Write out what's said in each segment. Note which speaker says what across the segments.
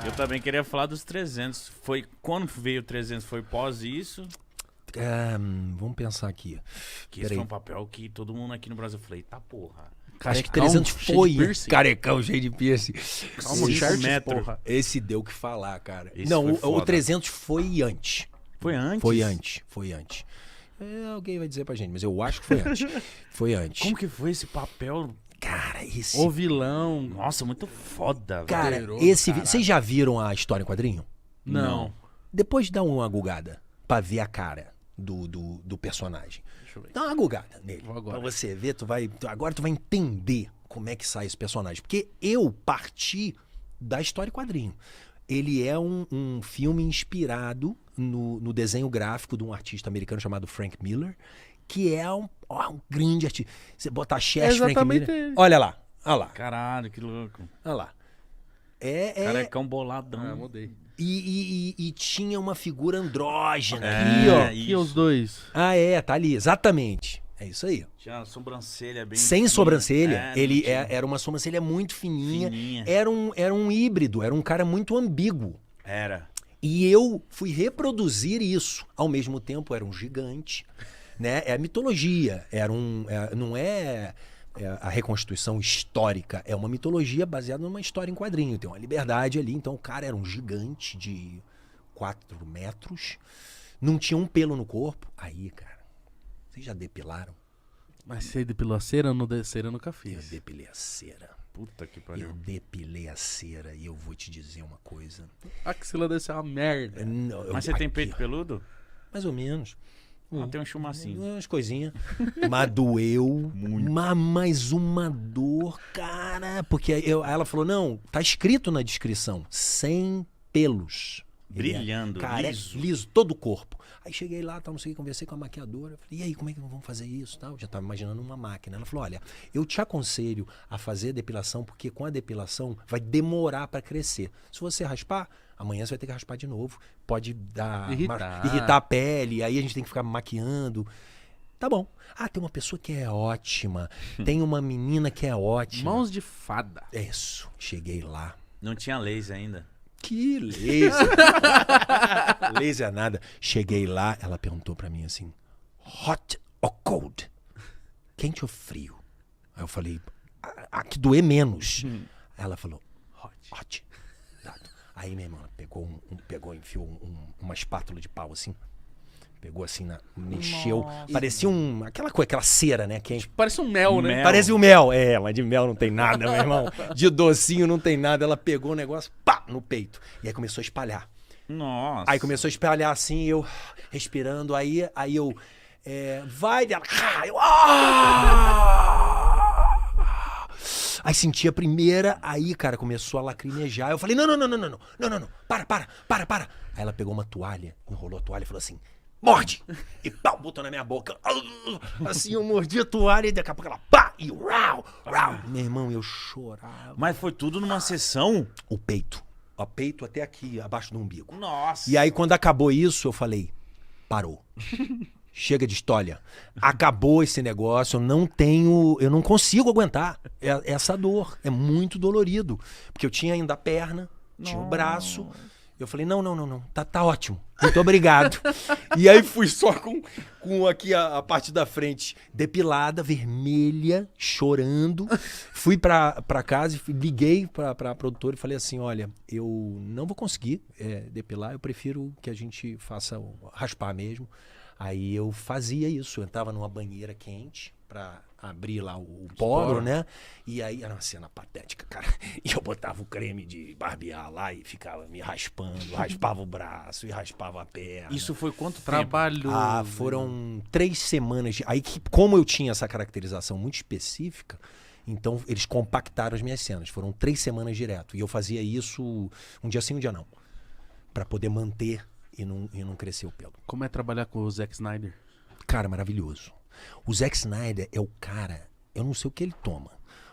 Speaker 1: Eu também queria falar dos 300. Foi quando veio o 300? Foi pós isso?
Speaker 2: Vamos pensar aqui.
Speaker 1: Que esse foi um papel que todo mundo aqui no Brasil falou, eita porra.
Speaker 2: Acho que
Speaker 3: Carecão,
Speaker 2: 300
Speaker 3: cheio de
Speaker 2: foi.
Speaker 3: piercing.
Speaker 2: Carecão, cheio de piercing.
Speaker 3: Calma,
Speaker 1: Sim,
Speaker 3: Charles,
Speaker 1: metro.
Speaker 3: porra.
Speaker 2: Esse deu o que falar, cara.
Speaker 1: Esse
Speaker 2: Não,
Speaker 1: foi
Speaker 2: o
Speaker 1: foda.
Speaker 2: 300 foi antes.
Speaker 1: Foi antes?
Speaker 2: Foi antes. Alguém vai dizer pra gente, mas eu acho que foi antes. Foi antes.
Speaker 1: Como que foi esse papel?
Speaker 2: Cara, esse...
Speaker 1: O vilão. Nossa, muito foda,
Speaker 2: Cara,
Speaker 1: velho.
Speaker 2: vocês já viram a história em quadrinho?
Speaker 3: Não.
Speaker 2: Depois dá uma gugada pra ver a cara do personagem.
Speaker 3: Deixa eu ver.
Speaker 2: Dá uma gugada nele.
Speaker 3: Vou agora.
Speaker 2: Pra você ver, agora tu vai entender como é que sai esse personagem. Porque eu parti da história em quadrinho. Ele é um filme inspirado no desenho gráfico de um artista americano chamado Frank Miller, que é um grande artista. Você botar Chess, Frank
Speaker 3: exatamente
Speaker 2: Miller...
Speaker 3: ele.
Speaker 2: Olha lá, olha lá,
Speaker 1: Caralho, que louco.
Speaker 2: olha lá. É...
Speaker 1: Carecão boladão.
Speaker 3: Mudei.
Speaker 2: E tinha uma figura andrógena.
Speaker 3: Aqui, ó.
Speaker 1: isso.
Speaker 3: Aqui os dois.
Speaker 2: Tá ali, exatamente. É isso aí.
Speaker 1: Tinha uma sobrancelha bem
Speaker 2: Sem
Speaker 1: fininha.
Speaker 2: sobrancelha,
Speaker 1: não
Speaker 2: ele
Speaker 1: tinha.
Speaker 2: era uma sobrancelha muito fininha.
Speaker 1: Fininha.
Speaker 2: Era um híbrido, era um cara muito ambíguo.
Speaker 1: Era.
Speaker 2: E eu fui reproduzir isso. Ao mesmo tempo, era um gigante. Né? É a mitologia. Não é a reconstituição histórica. É uma mitologia baseada numa história em quadrinho. Tem uma liberdade ali. Então, o cara era um gigante de 4 metros. Não tinha um pelo no corpo. Aí, cara, vocês já depilaram?
Speaker 3: Mas você depilou a cera? Cera eu nunca
Speaker 2: Eu
Speaker 3: fiz.
Speaker 2: depilei a cera.
Speaker 1: Puta que
Speaker 2: Eu
Speaker 1: pariu.
Speaker 2: depilei a cera e eu vou te dizer uma coisa.
Speaker 3: A axila deve ser uma merda.
Speaker 1: Mas você tem peito peludo?
Speaker 2: Mais ou menos.
Speaker 1: Ah, tem um chumacinho.
Speaker 2: Umas coisinhas. Mas doeu. Mas uma dor, cara. Porque aí ela falou, não, tá escrito na descrição. Sem pelos.
Speaker 1: Brilhando,
Speaker 2: liso, todo o corpo. Aí cheguei lá, não sei o que, conversei com a maquiadora. Falei, e aí, como é que vamos fazer isso? Eu já estava imaginando uma máquina. Ela falou, olha, eu te aconselho a fazer depilação, porque com a depilação vai demorar para crescer. Se você raspar, amanhã você vai ter que raspar de novo. Pode dar irritar a pele, aí a gente tem que ficar maquiando. Tá bom. Ah, tem uma pessoa que é ótima. Tem uma menina que é ótima.
Speaker 3: Mãos de fada.
Speaker 2: É isso. Cheguei lá.
Speaker 1: Não tinha laser ainda.
Speaker 2: Que laser. Laser nada. Cheguei lá, ela perguntou pra mim assim, hot or cold? Quente ou frio? Aí eu falei, aqui doer menos. Aí ela falou, hot. Dado. Aí minha irmã pegou, enfiou uma espátula de pau assim. Pegou assim, mexeu.
Speaker 1: Nossa.
Speaker 2: Parecia aquela cera, né? Quente.
Speaker 3: Parece um mel, né?
Speaker 1: Mel.
Speaker 2: Parece o mel. Mas de mel não tem nada, meu irmão. De docinho não tem nada. Ela pegou o negócio, pá, no peito. E aí começou a espalhar.
Speaker 1: Nossa.
Speaker 2: Aí começou a espalhar assim, eu respirando. Aí eu... vai dela. Aí senti a primeira, aí, cara, começou a lacrimejar. Eu falei, não. Para. Aí ela pegou uma toalha, enrolou a toalha e falou assim, morde! E pau, botou na minha boca. Assim, eu mordi a toalha e daqui a pouco ela pá! E rau! Meu irmão, eu chorava.
Speaker 1: Mas foi tudo numa sessão?
Speaker 2: O peito. O peito até aqui, abaixo do umbigo.
Speaker 1: Nossa.
Speaker 2: E aí, quando acabou isso, eu falei, parou. Chega de história. Acabou esse negócio, eu não consigo aguentar essa dor. É muito dolorido. Porque eu tinha ainda a perna, tinha o braço. Eu falei, não. Tá ótimo. Muito obrigado. E aí fui só com aqui a parte da frente depilada, vermelha, chorando. Fui pra casa e liguei pra produtora e falei assim, olha, eu não vou conseguir depilar, eu prefiro que a gente faça raspar mesmo. Aí eu fazia isso, eu entrava numa banheira quente pra abrir lá o poro, né? E aí era uma cena patética, cara. E eu botava o creme de barbear lá e ficava me raspando, raspava o braço e raspava a perna.
Speaker 1: Isso foi quanto tempo?
Speaker 3: Trabalho.
Speaker 2: Foram 3 semanas. Aí, como eu tinha essa caracterização muito específica, então eles compactaram as minhas cenas. Foram 3 semanas direto. E eu fazia isso um dia sim, um dia não. Pra poder manter e não crescer o pelo.
Speaker 3: Como é trabalhar com o Zack Snyder?
Speaker 2: Cara, maravilhoso. O Zack Snyder é o cara, eu não sei o que ele toma.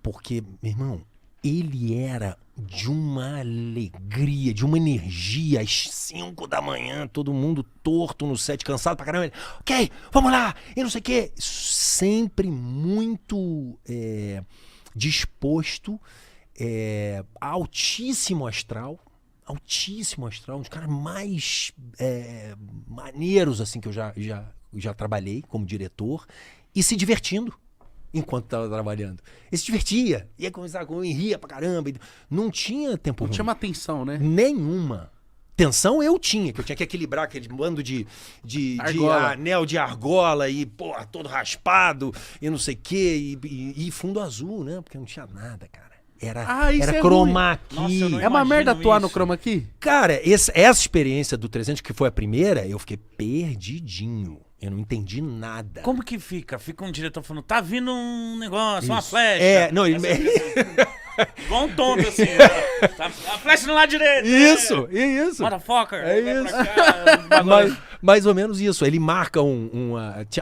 Speaker 2: Porque, meu irmão, ele era de uma alegria, de uma energia, às 5 da manhã, todo mundo torto no set, cansado pra caramba. Ele, ok, vamos lá, e não sei o quê. Sempre muito disposto, altíssimo astral, altíssimo astral, um dos caras mais maneiros assim que eu já trabalhei como diretor, e se divertindo enquanto estava trabalhando. Ele se divertia, ia conversar com ele, ria pra caramba. Não tinha tempo
Speaker 3: Não
Speaker 2: ruim.
Speaker 3: chama atenção, né?
Speaker 2: Nenhuma. Tensão eu tinha, que eu tinha que equilibrar aquele bando de
Speaker 3: Argola.
Speaker 2: anel de argola e, pô, todo raspado e não sei o quê, e fundo azul, né? Porque não tinha nada, cara.
Speaker 3: Isso
Speaker 2: Era
Speaker 3: é
Speaker 2: chroma key.
Speaker 1: Nossa, eu não
Speaker 3: É uma
Speaker 1: imagino
Speaker 3: merda atuar no
Speaker 1: isso.
Speaker 3: chroma key?
Speaker 2: Cara, essa experiência do 300, que foi a primeira, eu fiquei perdidinho. Eu não entendi nada.
Speaker 1: Como que fica? Fica um diretor falando, tá vindo um negócio, uma
Speaker 2: Isso.
Speaker 1: flecha.
Speaker 2: Não, ele...
Speaker 1: Igual um tonto, assim. Né? Tá, a flecha no lado direito.
Speaker 2: Isso.
Speaker 1: Motherfucker.
Speaker 2: É
Speaker 1: vem
Speaker 2: isso.
Speaker 1: pra cá, bagulho.
Speaker 2: Mais ou menos isso. Ele marca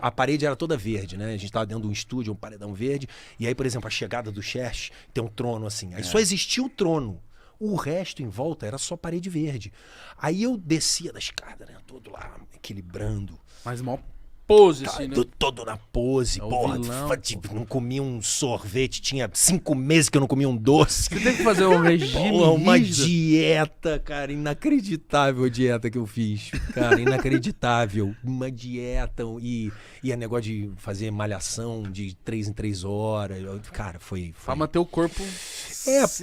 Speaker 2: a parede era toda verde, né? A gente tava dentro de um estúdio, um paredão verde. E aí, por exemplo, a chegada do Cherche tem um trono assim. Aí só existia o trono. O resto em volta era só parede verde. Aí eu descia da escada, né? Todo lá, equilibrando.
Speaker 3: Mas mó pose, assim, né?
Speaker 2: Todo na pose,
Speaker 3: o
Speaker 2: porra.
Speaker 3: vilão,
Speaker 2: Tipo, não comia um sorvete. Tinha 5 meses que eu não comia um doce.
Speaker 3: Você tem que fazer um regime
Speaker 2: Porra, uma
Speaker 3: rígido.
Speaker 2: dieta, cara, inacreditável a dieta que eu fiz. Cara, inacreditável. Uma dieta e a negócio de fazer malhação de 3 em 3 horas. Cara, foi...
Speaker 3: Pra manter o corpo...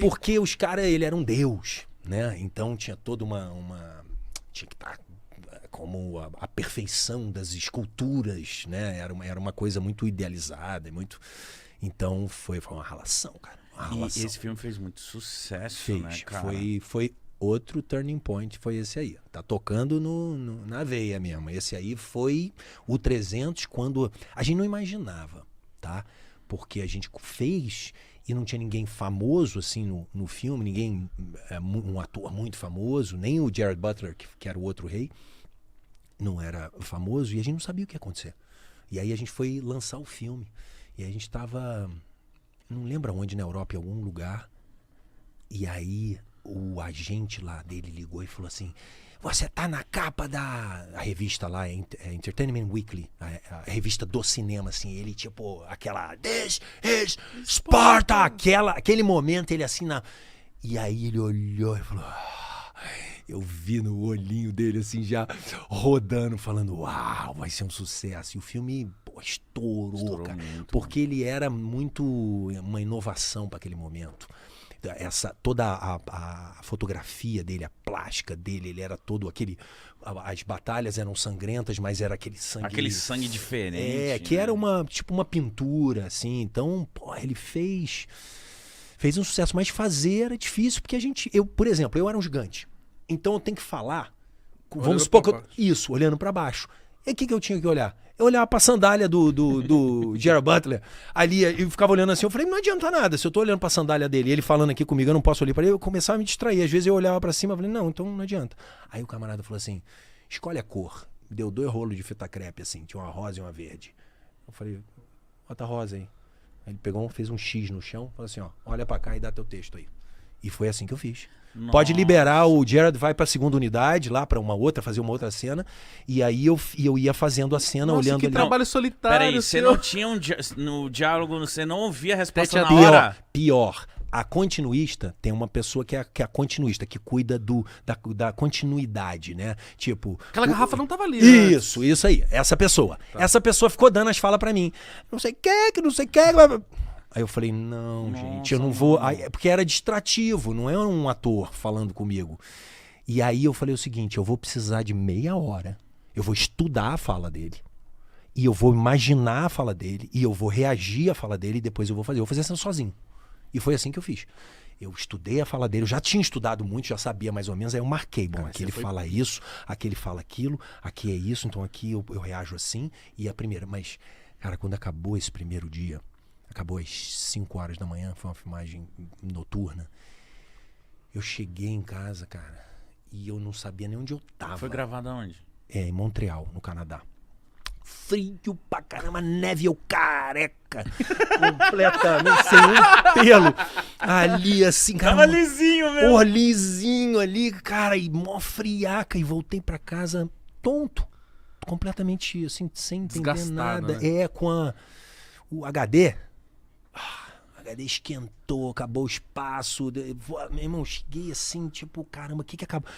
Speaker 2: Porque os caras, ele era um deus, né? Então tinha toda tinha que estar como a perfeição das esculturas, né? Era uma coisa muito idealizada, muito... Então foi uma relação, cara. Uma
Speaker 1: E
Speaker 2: relação.
Speaker 1: esse filme fez muito sucesso,
Speaker 2: Fez.
Speaker 1: né, cara?
Speaker 2: Foi outro turning point, foi esse aí. Tá tocando na veia mesmo. Esse aí foi o 300 quando... A gente não imaginava, tá? Porque a gente fez e não tinha ninguém famoso assim no filme, ninguém, um ator muito famoso, nem o Jared Butler, que era o outro rei, não era famoso, e a gente não sabia o que ia acontecer. E aí a gente foi lançar o filme. E a gente tava, não lembro onde, na Europa, em algum lugar. E aí o agente lá dele ligou e falou assim: você tá na capa a revista lá, Entertainment Weekly, a revista do cinema, assim. Ele tipo, aquela This is Sparta, aquele momento ele assim E aí ele olhou e falou... Eu vi no olhinho dele assim já rodando, falando, uau, vai ser um sucesso. E o filme estourou, cara,
Speaker 1: muito,
Speaker 2: porque ele era muito uma inovação para aquele momento. Toda a fotografia dele, a plástica dele, ele era todo aquele... As batalhas eram sangrentas, mas era aquele sangue...
Speaker 1: Aquele sangue diferente.
Speaker 2: que era uma pintura, assim. Então, pô, ele fez um sucesso, mas fazer era difícil, porque por exemplo, eu era um gigante. Então eu tenho que falar... Vamos supor que isso, olhando para baixo. E o que eu tinha que olhar? Eu olhava pra sandália do Jared Butler ali e ficava olhando assim. Eu falei, não adianta nada. Se eu tô olhando pra sandália dele e ele falando aqui comigo, eu não posso olhar pra ele. Eu começava a me distrair. Às vezes eu olhava pra cima e falei, não, então não adianta. Aí o camarada falou assim, escolhe a cor. Me deu 2 rolos de fita crepe, assim. Tinha uma rosa e uma verde. Eu falei, bota a rosa aí. Aí ele pegou, fez um X no chão. Falou assim, ó, olha pra cá e dá teu texto aí. E foi assim que eu fiz.
Speaker 1: Nossa.
Speaker 2: Pode liberar, o Jared vai pra segunda unidade, lá pra fazer uma outra cena. E aí eu ia fazendo a cena,
Speaker 3: Nossa,
Speaker 2: olhando
Speaker 3: que
Speaker 2: ali.
Speaker 3: trabalho solitário.
Speaker 1: Peraí, você
Speaker 3: seu.
Speaker 1: não tinha no diálogo, você não ouvia a resposta
Speaker 3: Tete
Speaker 1: na
Speaker 3: a
Speaker 1: hora?
Speaker 2: Pior. A continuista tem uma pessoa que é a continuista, que cuida da continuidade, né? Tipo...
Speaker 3: Aquela garrafa não tava ali, né?
Speaker 2: Isso aí. Essa pessoa. Essa pessoa ficou dando as falas pra mim. Não sei o que, não sei o que... Aí eu falei, não, gente, eu não vou... Aí, porque era distrativo, não é um ator falando comigo. E aí eu falei o seguinte, eu vou precisar de meia hora, eu vou estudar a fala dele, e eu vou imaginar a fala dele, e eu vou reagir à fala dele, e depois eu vou fazer assim sozinho. E foi assim que eu fiz. Eu estudei a fala dele, eu já tinha estudado muito, já sabia mais ou menos, aí eu marquei, bom, aqui ele fala isso, aqui ele fala aquilo, aqui é isso, então aqui eu reajo assim, e a primeira... Mas, cara, quando acabou esse primeiro dia... Acabou às 5 horas da manhã, foi uma filmagem noturna. Eu cheguei em casa, cara, e eu não sabia nem onde eu tava.
Speaker 1: Foi gravado aonde?
Speaker 2: Em Montreal, no Canadá. Frio pra caramba, neve, eu careca. Completamente, sem um pelo. Ali, assim, cara.
Speaker 1: Tava lisinho mesmo.
Speaker 2: Porra, lisinho ali, cara, e mó friaca. E voltei pra casa tonto. Completamente, assim, sem entender
Speaker 3: Desgastado,
Speaker 2: nada.
Speaker 3: né?
Speaker 2: Com o HD... HD esquentou, acabou o espaço. Meu irmão, cheguei assim, tipo, caramba, o que que acabou?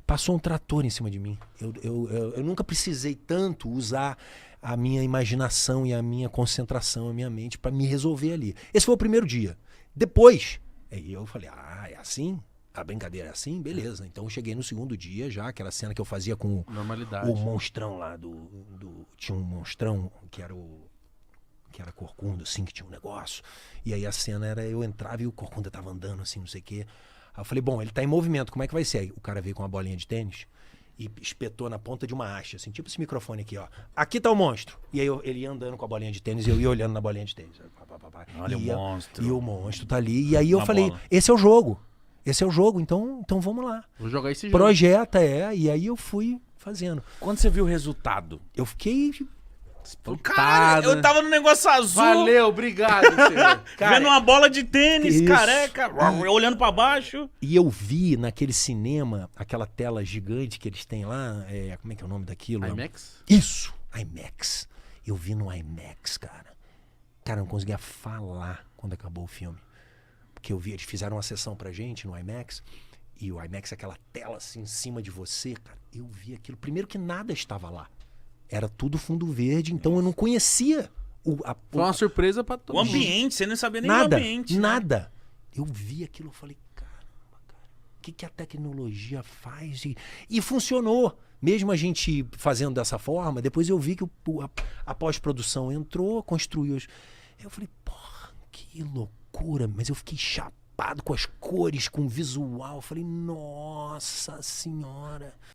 Speaker 2: Passou um trator em cima de mim. Eu nunca precisei tanto usar a minha imaginação e a minha concentração, a minha mente para me resolver ali. Esse foi o primeiro dia. Depois, aí eu falei, é assim? A brincadeira é assim? Beleza. Então eu cheguei no segundo dia já, aquela cena que eu fazia com
Speaker 3: Normalidade.
Speaker 2: o monstrão lá tinha um monstrão que era corcunda, assim, que tinha um negócio. E aí a cena era, eu entrava e o corcunda tava andando, assim, não sei o quê. Aí eu falei, bom, ele tá em movimento, como é que vai ser? Aí o cara veio com uma bolinha de tênis e espetou na ponta de uma haste, assim, tipo esse microfone aqui, ó. Aqui tá o monstro. E aí ele ia andando com a bolinha de tênis e eu ia olhando na bolinha de tênis.
Speaker 1: Olha o monstro.
Speaker 2: E o monstro tá ali. E aí eu
Speaker 1: Uma
Speaker 2: falei,
Speaker 1: bola.
Speaker 2: esse é o jogo. Esse é o jogo, então vamos lá.
Speaker 3: Vou jogar esse jogo.
Speaker 2: Projeta, e aí eu fui fazendo.
Speaker 1: Quando você viu o resultado?
Speaker 2: Eu fiquei...
Speaker 1: Caralho, eu tava no negócio azul.
Speaker 3: Valeu, obrigado, senhor.
Speaker 1: Vendo uma bola de tênis,
Speaker 2: Isso.
Speaker 1: careca, olhando pra baixo.
Speaker 2: E eu vi naquele cinema, aquela tela gigante que eles têm lá, como é que é o nome daquilo?
Speaker 3: IMAX?
Speaker 2: Isso, IMAX. Eu vi no IMAX, cara. Cara, eu não conseguia falar quando acabou o filme. Porque eu vi, eles fizeram uma sessão pra gente no IMAX, e o IMAX, aquela tela assim em cima de você, cara, eu vi aquilo. Primeiro que nada estava lá. Era tudo fundo verde, então eu não conhecia
Speaker 3: Foi uma surpresa pra todo
Speaker 1: O
Speaker 3: mundo.
Speaker 1: ambiente, você não sabia nem do
Speaker 2: nada,
Speaker 1: ambiente. Né?
Speaker 2: nada. Eu vi aquilo e falei, caramba, cara, o que a tecnologia faz? E funcionou. Mesmo a gente fazendo dessa forma, depois eu vi que a pós-produção entrou, construiu. Eu falei, porra, que loucura. Mas eu fiquei chapado com as cores, com o visual. Eu falei, nossa senhora.